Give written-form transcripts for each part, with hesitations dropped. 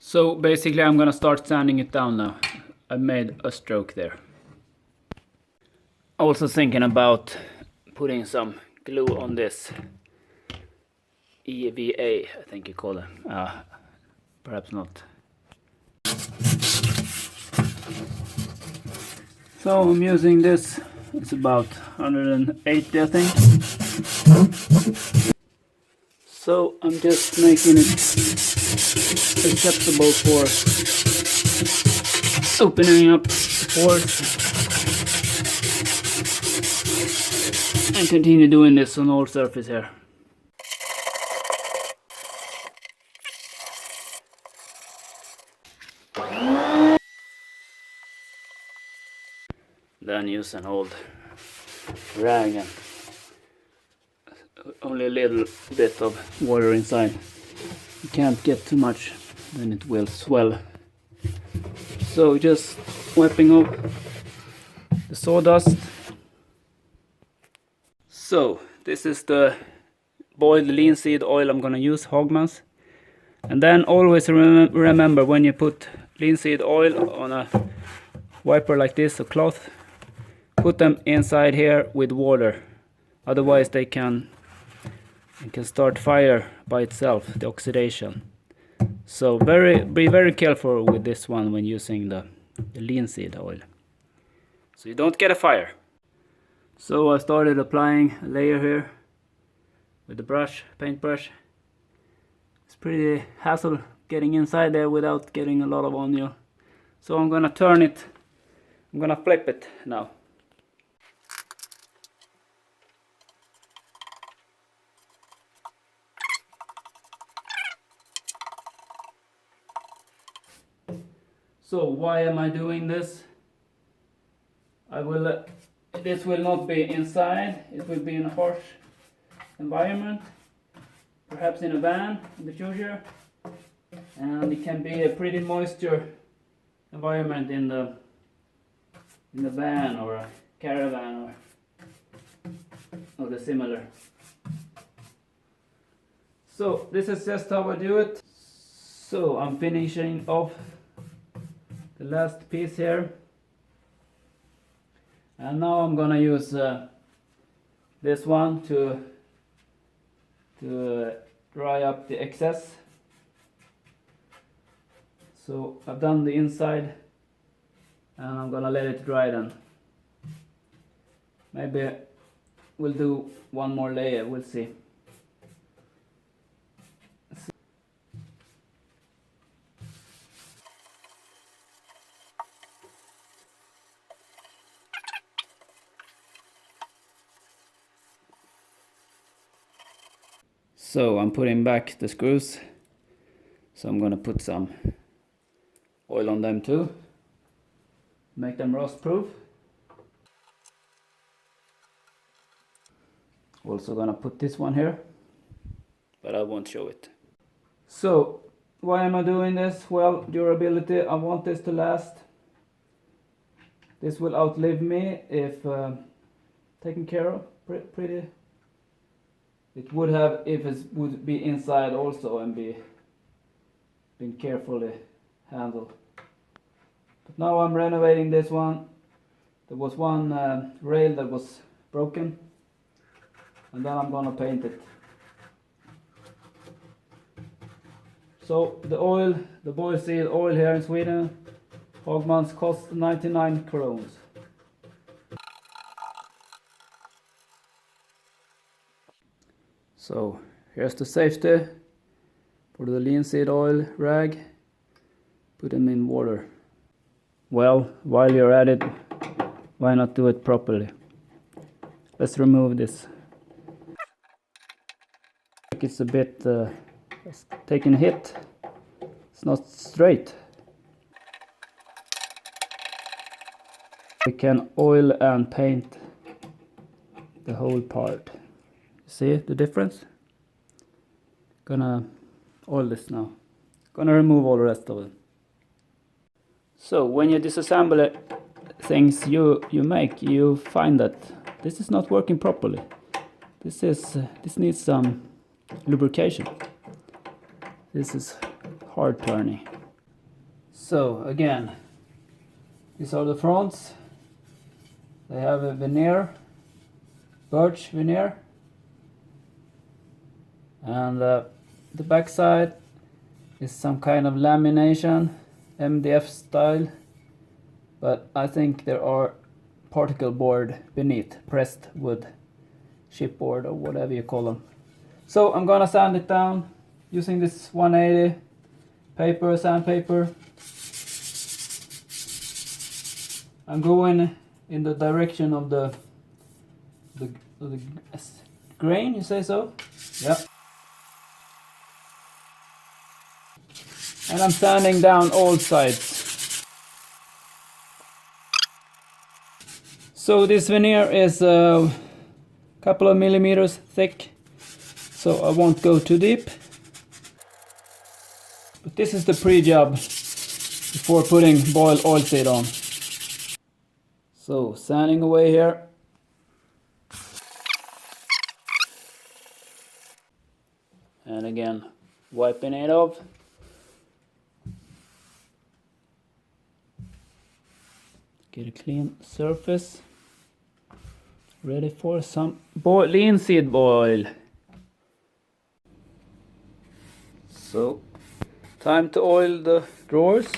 So basically I'm gonna start sanding it down now. I made a stroke there. Also thinking about putting some glue on this EVA, I think you call it. Perhaps not. So I'm using this, it's about 180 I think. So I'm just making it acceptable for opening up the pores. And continue doing this on all surface here. Then use an old rag and only a little bit of water inside. You can't get too much, then it will swell. So just wiping off the sawdust. So this is the boiled linseed oil I'm gonna use, Hagmans. And then always remember when you put linseed oil on a wiper like this, a cloth, put them inside here with water, otherwise it can start fire by itself, the oxidation. So be very careful with this one when using the linseed oil, so you don't get a fire. So I started applying a layer here with the brush, paintbrush. It's pretty hassle getting inside there without getting a lot of on you. So I'm gonna turn it, I'm gonna flip it now. So why am I doing this? This will not be inside, it will be in a harsh environment, perhaps in a van in the future, and it can be a pretty moisture environment in the van or a caravan or the similar. So this is just how I do it. So I'm finishing off the last piece here, and now I'm gonna use this one to dry up the excess. So I've done the inside and I'm gonna let it dry then. Maybe we'll do one more layer, we'll see. So I'm putting back the screws, so I'm gonna put some oil on them too, make them rust proof. Also gonna put this one here, but I won't show it. So why am I doing this? Well, durability, I want this to last. This will outlive me if taken care of pretty. It would have if it would be inside also and been carefully handled. But now I'm renovating this one. There was one rail that was broken, and then I'm gonna paint it. So the oil, the boiled oil here in Sweden, Hagmans, cost 99 crowns. So here's the safety for the linseed oil rag. Put them in water. Well, while you're at it, why not do it properly? Let's remove this. It's a bit it's taking a hit. It's not straight. We can oil and paint the whole part. See the difference? Gonna oil this now. Gonna remove all the rest of it. So when you disassemble things you make, you find that this is not working properly. This needs some lubrication. This is hard turning. So again, these are the fronts. They have a veneer, birch veneer, and the back side is some kind of lamination, MDF style, but I think there are particle board beneath, pressed wood, chipboard or whatever you call them. So I'm gonna sand it down using this 180 paper, sandpaper. I'm going in the direction of the grain, you say so? Yeah. And I'm sanding down all sides. So this veneer is a couple of millimeters thick, so I won't go too deep. But this is the pre-job before putting boiled oilseed on. So sanding away here. And again, wiping it off. Get a clean surface. Ready for some linseed oil. So, time to oil the drawers,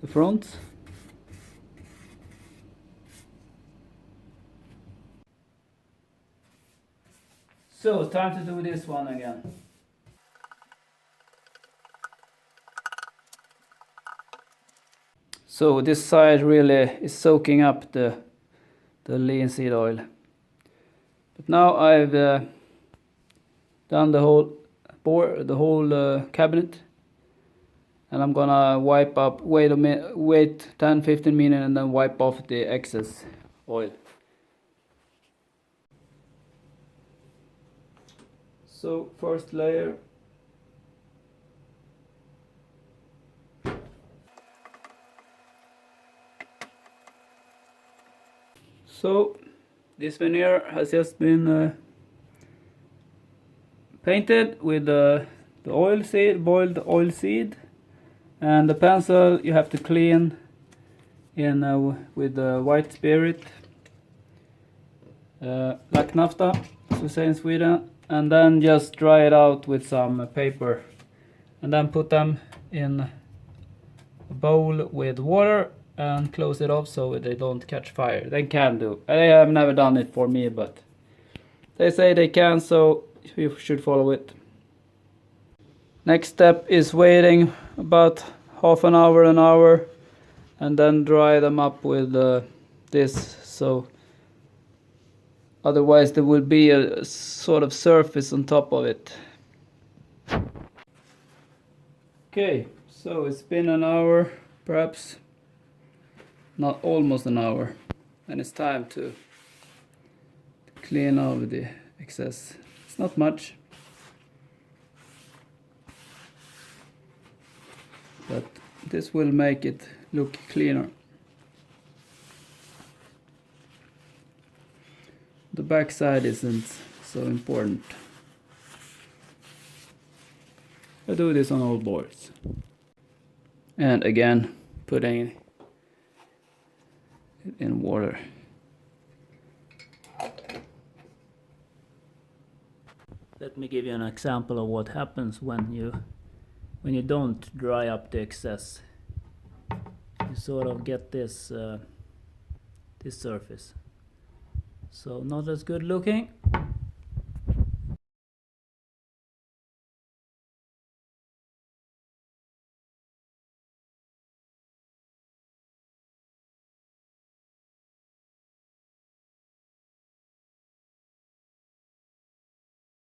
the fronts. So, time to do this one again. So this side really is soaking up the linseed oil. But now I've done the whole board, the whole cabinet, and I'm gonna wipe up. Wait 10-15 minutes, and then wipe off the excess oil. So first layer. So this veneer has just been painted with the oil seed, boiled oil seed, and the pencil you have to clean in with the white spirit, like nafta, as we say in Sweden, and then just dry it out with some paper, and then put them in a bowl with water and close it off so they don't catch fire. They can do. I have never done it for me, but they say they can, so you should follow it. Next step is waiting about half an hour, and then dry them up with this, so otherwise there will be a sort of surface on top of it. Okay, so it's been an hour, perhaps not, almost an hour, and it's time to clean off the excess. It's not much, but this will make it look cleaner. The back side isn't so important. I do this on all boards. And again, putting it in water. Let me give you an example of what happens when you don't dry up the excess. You sort of get this this surface. So not as good looking,